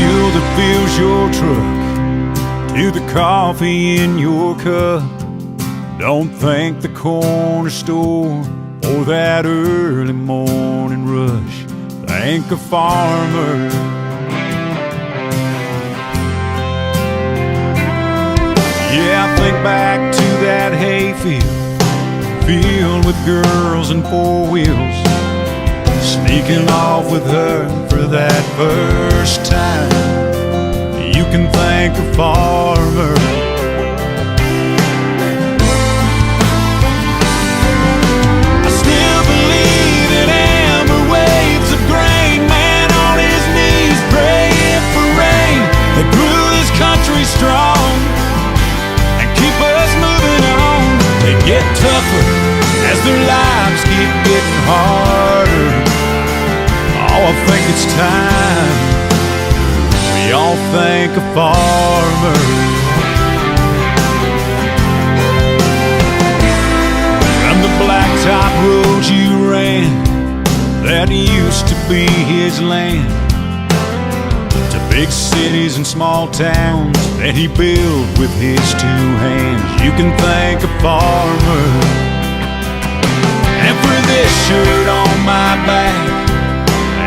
fuel that fills your truck, to the coffee in your cup. Don't thank the corner store or that early morning rush. Thank a farmer. Yeah, I think back to that hayfield filled with girls and four wheels, sneaking off with her for that first time. You can thank a farmer. I still believe in amber waves of grain, man on his knees praying for rain that grew this country strong and keep us moving on. They get tougher as their lives keep getting harder. Oh, I think it's time we all thank a farmer. From the blacktop roads you ran, that used to be his land, to big cities and small towns that he built with his two hands. You can thank a farmer. And for this shirt on my back,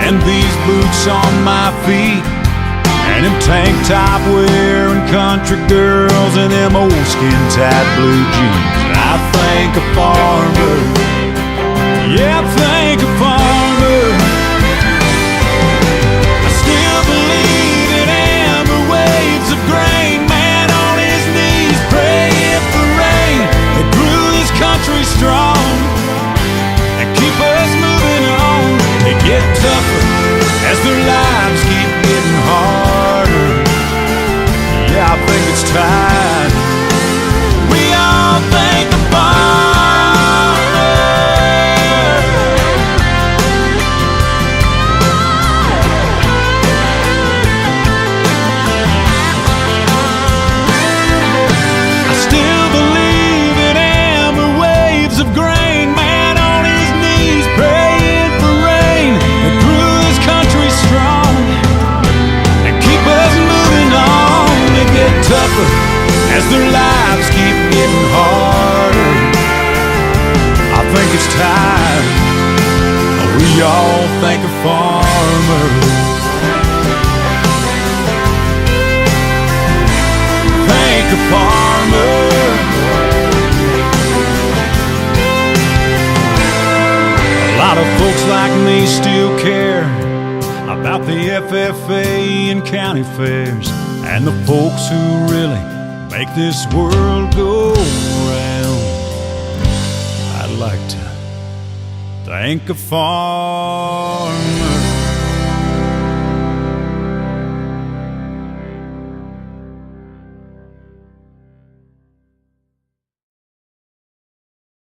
and these boots on my feet, and them tank top wearing country girls, and them old skin tight blue jeans, I thank a farmer. Yeah, I thank a farmer. I still believe in amber waves of grain, man on his knees praying for rain that grew this country strong and keep us moving on. They get tougher as their lives keep getting harder. Yeah, I think it's time we all thank the farmer. I still believe in amber waves of grain, man on his knees praying for rain that grew this country strong and keep us moving on. They get tougher as their lives keep getting harder. I think it's time we all thank a farmer. Thank a farmer. A lot of folks like me still care about the FFA and county fairs, and the folks who really make this world go round. I'd like to thank a farmer.